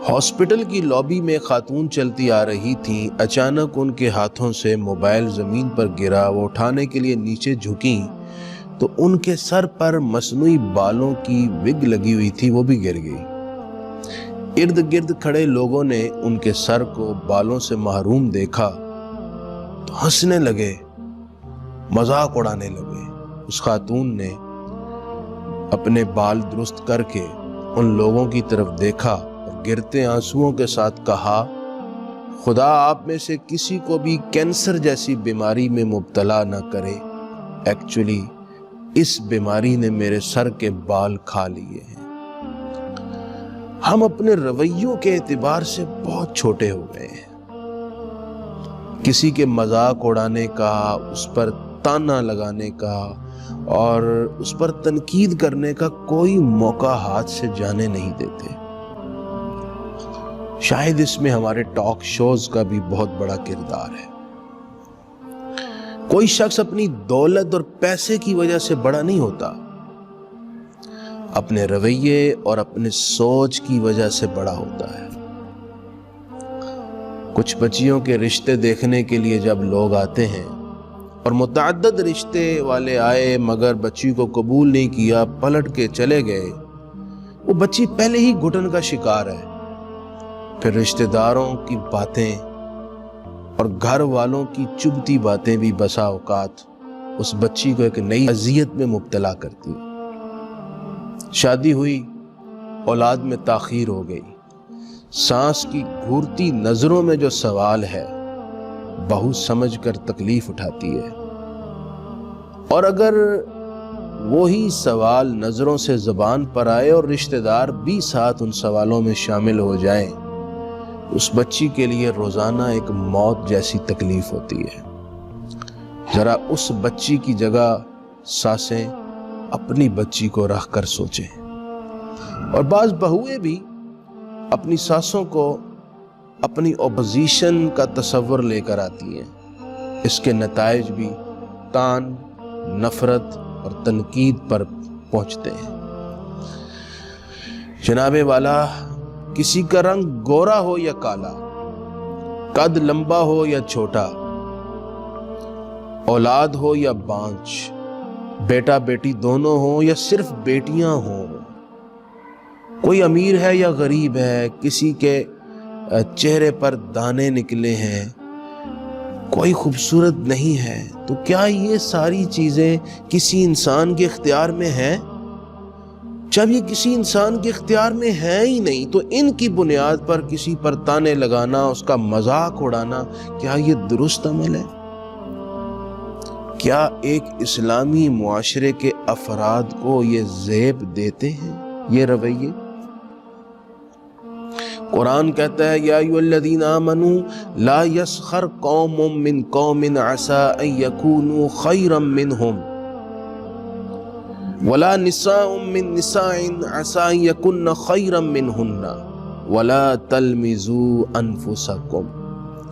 Hospital کی lobby میں خاتون چلتی آ رہی تھیں، اچانک ان کے ہاتھوں سے موبائل زمین پر گرا۔ وہ اٹھانے کے لیے نیچے جھکیں تو ان کے سر پر مصنوعی بالوں کی وگ لگی ہوئی تھی، وہ بھی گر گئی۔ ارد گرد کھڑے لوگوں نے ان کے سر کو بالوں سے محروم دیکھا تو ہنسنے لگے، مذاق اڑانے لگے۔ اس خاتون نے اپنے بال درست کر کے ان لوگوں کی طرف دیکھا اور گرتے آنسوؤں کے ساتھ کہا، خدا آپ میں سے کسی کو بھی کینسر جیسی بیماری میں مبتلا نہ کرے۔ ایکچولی اس بیماری نے میرے سر کے بال کھا لیے ہیں۔ ہم اپنے رویوں کے اعتبار سے بہت چھوٹے ہو گئے ہیں۔ کسی کے مذاق اڑانے کا، اس پر تانا لگانے کا اور اس پر تنقید کرنے کا کوئی موقع ہاتھ سے جانے نہیں دیتے۔ شاید اس میں ہمارے ٹاک شوز کا بھی بہت بڑا کردار ہے۔ کوئی شخص اپنی دولت اور پیسے کی وجہ سے بڑا نہیں ہوتا، اپنے رویے اور اپنے سوچ کی وجہ سے بڑا ہوتا ہے۔ کچھ بچیوں کے رشتے دیکھنے کے لیے جب لوگ آتے ہیں اور متعدد رشتے والے آئے مگر بچی کو قبول نہیں کیا، پلٹ کے چلے گئے، وہ بچی پہلے ہی گھٹن کا شکار ہے۔ پھر رشتے داروں کی باتیں اور گھر والوں کی چبھتی باتیں بھی بسا اوقات اس بچی کو ایک نئی اذیت میں مبتلا کرتی۔ شادی ہوئی، اولاد میں تاخیر ہو گئی، سانس کی گھورتی نظروں میں جو سوال ہے، بہو سمجھ کر تکلیف اٹھاتی ہے، اور اگر وہی سوال نظروں سے زبان پر آئے اور رشتہ دار بھی ساتھ ان سوالوں میں شامل ہو جائیں، اس بچی کے لیے روزانہ ایک موت جیسی تکلیف ہوتی ہے۔ ذرا اس بچی کی جگہ ساسیں اپنی بچی کو رکھ کر سوچیں۔ اور بعض بہویں بھی اپنی ساسوں کو اپنی اپوزیشن کا تصور لے کر آتی ہیں۔ اس کے نتائج بھی تان، نفرت اور تنقید پر پہنچتے ہیں۔ جناب والا، کسی کا رنگ گورا ہو یا کالا، قد لمبا ہو یا چھوٹا، اولاد ہو یا بانچ، بیٹا بیٹی دونوں ہوں یا صرف بیٹیاں ہوں، کوئی امیر ہے یا غریب ہے، کسی کے چہرے پر دانے نکلے ہیں، کوئی خوبصورت نہیں ہے، تو کیا یہ ساری چیزیں کسی انسان کے اختیار میں ہیں؟ جب یہ کسی انسان کے اختیار میں ہے ہی نہیں تو ان کی بنیاد پر کسی پر تانے لگانا، اس کا مذاق اڑانا، کیا یہ درست عمل ہے؟ کیا ایک اسلامی معاشرے کے افراد کو یہ زیب دیتے ہیں یہ رویے؟ قرآن کہتا ہے، یا ایھا الذین آمنوا لا یسخر قوم من قوم عسى ان یکونوا خیرا منہم ولا نساء من نساء عسى ان یکن خیرا منہن ولا تلمزوا انفسکم۔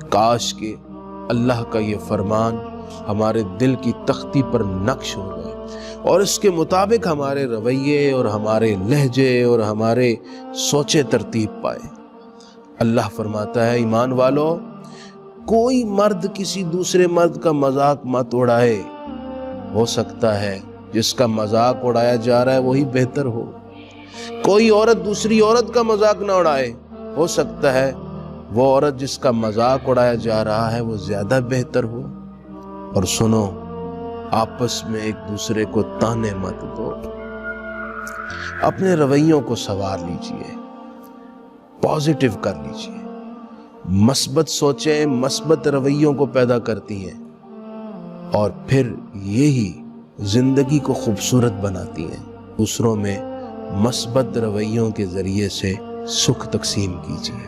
کاش کہ اللہ کا یہ فرمان ہمارے دل کی تختی پر نقش ہو جائے اور اس کے مطابق ہمارے رویے اور ہمارے لہجے اور ہمارے سوچے ترتیب پائے۔ اللہ فرماتا ہے، ایمان والو، کوئی مرد کسی دوسرے مرد کا مذاق مت اڑائے۔ ہو سکتا ہے جس کا مذاق اڑایا جا رہا ہے وہی بہتر ہو۔ کوئی عورت دوسری عورت کا مذاق نہ اڑائے، ہو سکتا ہے وہ عورت جس کا مذاق اڑایا جا رہا ہے وہ زیادہ بہتر ہو۔ اور سنو، آپس میں ایک دوسرے کو تانے مت دو، اپنے رویوں کو سنوار لیجئے، پازیٹیو کر لیجئے۔ مثبت سوچیں مثبت رویوں کو پیدا کرتی ہیں اور پھر یہی زندگی کو خوبصورت بناتی ہیں۔ دوسروں میں مثبت رویوں کے ذریعے سے سکھ تقسیم کیجئے۔